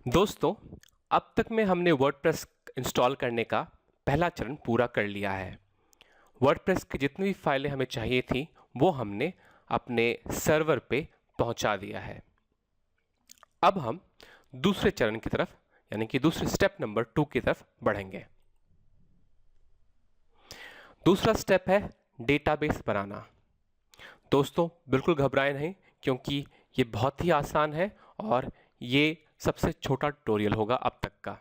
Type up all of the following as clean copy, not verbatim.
दोस्तों, अब तक में हमने वर्डप्रेस इंस्टॉल करने का पहला चरण पूरा कर लिया है। वर्डप्रेस की जितनी भी फाइलें हमें चाहिए थी वो हमने अपने सर्वर पे पहुंचा दिया है। अब हम दूसरे चरण की तरफ यानी कि दूसरे स्टेप नंबर 2 की तरफ बढ़ेंगे। दूसरा स्टेप है डेटाबेस बनाना। दोस्तों, बिल्कुल घबराएं नहीं क्योंकि ये बहुत ही आसान है और ये सबसे छोटा ट्यूटोरियल होगा अब तक का।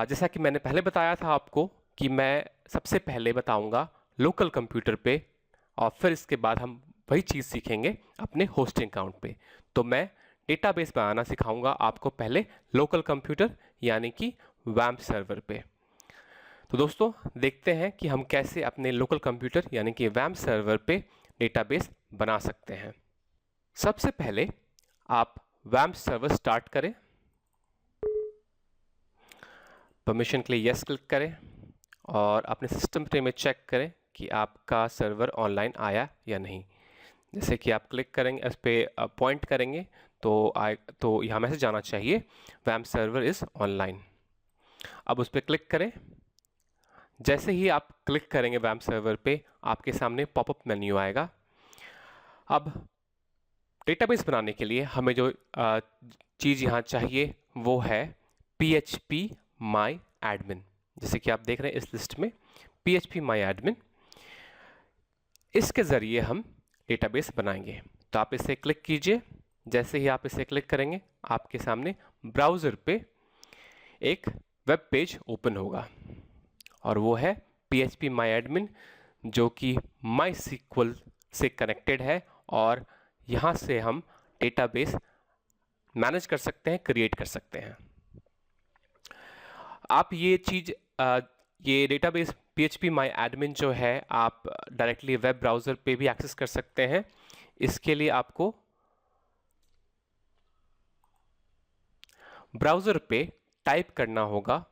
जैसा कि मैंने पहले बताया था आपको कि मैं सबसे पहले बताऊंगा लोकल कंप्यूटर पे और फिर इसके बाद हम वही चीज़ सीखेंगे अपने होस्टिंग अकाउंट पे। तो मैं डेटाबेस बनाना सिखाऊंगा आपको पहले लोकल कंप्यूटर यानी कि वैम्प सर्वर पे। तो दोस्तों, देखते हैं कि हम कैसे अपने लोकल कंप्यूटर यानी कि वैम्प सर्वर पे डेटाबेस बना सकते हैं। सबसे पहले आप वैम्प सर्वर स्टार्ट करें, परमिशन के लिए यस क्लिक करें और अपने सिस्टम ट्रे में चेक करें कि आपका सर्वर ऑनलाइन आया या नहीं। जैसे कि आप क्लिक करेंगे, इस पर पॉइंट करेंगे तो यहाँ मैसेज जाना चाहिए वैम्प सर्वर इज़ ऑनलाइन। अब उस पर क्लिक करें। जैसे ही आप क्लिक करेंगे वैम्प सर्वर पे आपके सामने पॉपअप मेन्यू आएगा। अब डेटाबेस बनाने के लिए हमें जो चीज़ यहाँ चाहिए वो है PHP My Admin। जैसे कि आप देख रहे हैं इस लिस्ट में PHP My Admin, इसके ज़रिए हम डेटाबेस बनाएंगे। तो आप इसे क्लिक कीजिए। जैसे ही आप इसे क्लिक करेंगे आपके सामने ब्राउज़र पे एक वेब पेज ओपन होगा और वो है PHP My Admin जो कि MySQL से कनेक्टेड है और यहाँ से हम डेटाबेस मैनेज कर सकते हैं, क्रिएट कर सकते हैं। आप ये चीज़ ये डेटाबेस PHP My Admin जो है आप डायरेक्टली वेब ब्राउज़र पे भी एक्सेस कर सकते हैं। इसके लिए आपको ब्राउज़र पे टाइप करना होगा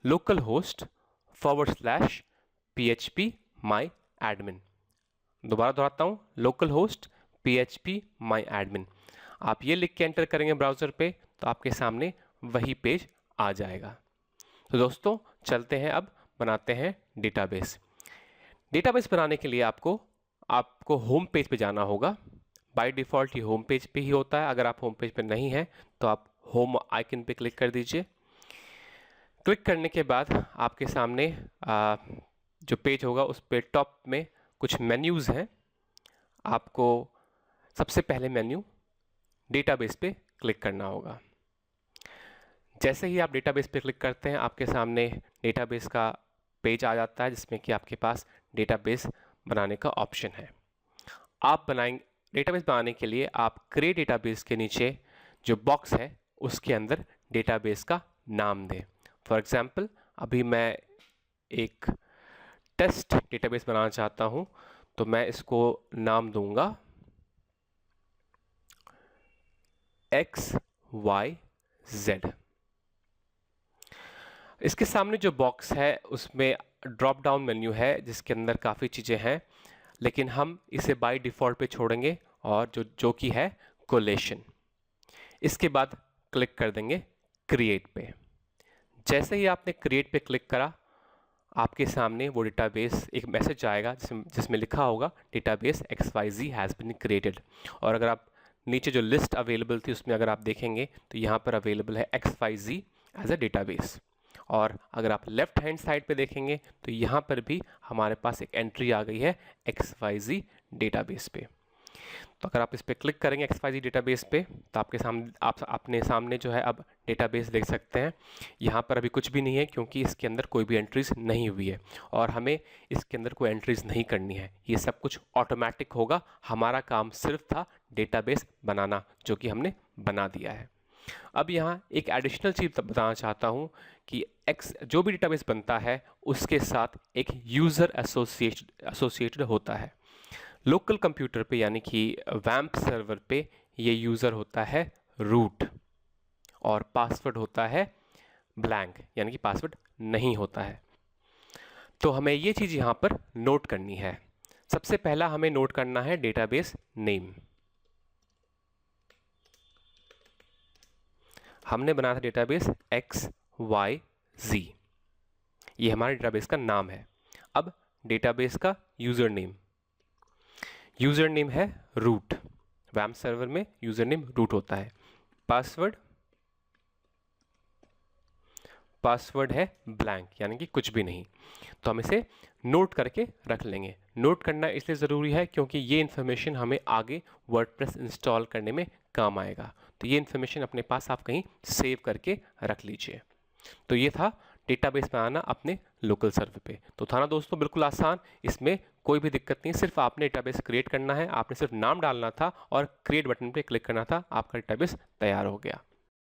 localhost/PHP My Admin। दोबारा दोहराता हूँ, localhost PHP My Admin। आप ये लिख के एंटर करेंगे ब्राउज़र पे तो आपके सामने वही पेज आ जाएगा। तो दोस्तों, चलते हैं, अब बनाते हैं डेटाबेस। डेटाबेस बनाने के लिए आपको होम पेज पे जाना होगा। बाय डिफ़ॉल्ट ये होम पेज पे ही होता है। अगर आप होम पेज पे नहीं हैं तो आप होम आइकन पे क्लिक कर दीजिए। क्लिक करने के बाद आपके सामने जो पेज होगा उस पे टॉप में कुछ मेन्यूज़ हैं। आपको सबसे पहले मेन्यू डेटाबेस पे क्लिक करना होगा। जैसे ही आप डेटाबेस पे क्लिक करते हैं आपके सामने डेटाबेस का पेज आ जाता है जिसमें कि आपके पास डेटाबेस बनाने का ऑप्शन है। आप बनाएंगे डेटाबेस बनाने के लिए आप क्रिएट डेटाबेस के नीचे जो बॉक्स है उसके अंदर डेटाबेस का नाम दें। फॉर एग्जांपल अभी मैं एक टेस्ट डेटाबेस बनाना चाहता हूं तो मैं इसको नाम दूंगा XYZ। इसके सामने जो बॉक्स है उसमें ड्रॉप डाउन मेन्यू है जिसके अंदर काफ़ी चीज़ें हैं, लेकिन हम इसे बाय डिफ़ॉल्ट पे छोड़ेंगे और जो कि है कोलेशन। इसके बाद क्लिक कर देंगे क्रिएट पे। जैसे ही आपने क्रिएट पे क्लिक करा आपके सामने वो डेटाबेस एक मैसेज आएगा जिसमें लिखा होगा database XYZ has been created. और अगर आप नीचे जो लिस्ट अवेलेबल थी उसमें अगर आप देखेंगे तो यहाँ पर अवेलेबल है XYZ एज अ डेटाबेस। और अगर आप लेफ्ट हैंड साइड पे देखेंगे तो यहाँ पर भी हमारे पास एक एंट्री आ गई है XYZ डेटाबेस पे। तो अगर आप इस पर क्लिक करेंगे XYZ डेटाबेस पे तो आप अपने सामने जो है अब डेटाबेस देख सकते हैं। यहाँ पर अभी कुछ भी नहीं है क्योंकि इसके अंदर कोई भी एंट्रीज नहीं हुई है और हमें इसके अंदर कोई एंट्रीज नहीं करनी है। ये सब कुछ ऑटोमेटिक होगा। हमारा काम सिर्फ था डेटाबेस बनाना जो कि हमने बना दिया है। अब यहाँ एक एडिशनल चीज़ बताना चाहता हूँ कि जो भी डेटाबेस बनता है उसके साथ एक यूज़र एसोसिएटेड होता है। लोकल कंप्यूटर पे यानी कि वैम्प सर्वर पे ये यूज़र होता है रूट और पासवर्ड होता है ब्लैंक यानी कि पासवर्ड नहीं होता है। तो हमें ये चीज़ यहाँ पर नोट करनी है। सबसे पहला हमें नोट करना है डेटाबेस नेम। हमने बनाया था डेटाबेस XYZ, ये हमारे डेटाबेस का नाम है। अब डेटाबेस का यूज़र नेम है रूट, वैम सर्वर में यूज़र नेम रूट होता है। पासवर्ड है ब्लैंक, यानी कि कुछ भी नहीं। तो हम इसे नोट करके रख लेंगे। नोट करना इसलिए ज़रूरी है क्योंकि ये इन्फॉर्मेशन हमें आगे वर्डप्रेस इंस्टॉल करने में काम आएगा। तो ये इन्फॉर्मेशन अपने पास आप कहीं सेव करके रख लीजिए। तो ये था डेटाबेस बनाना अपने लोकल सर्वर पे। तो था ना दोस्तों, बिल्कुल आसान, इसमें कोई भी दिक्कत नहीं। सिर्फ आपने डेटाबेस क्रिएट करना है, आपने सिर्फ नाम डालना था और क्रिएट बटन पे क्लिक करना था, आपका डेटाबेस तैयार हो गया।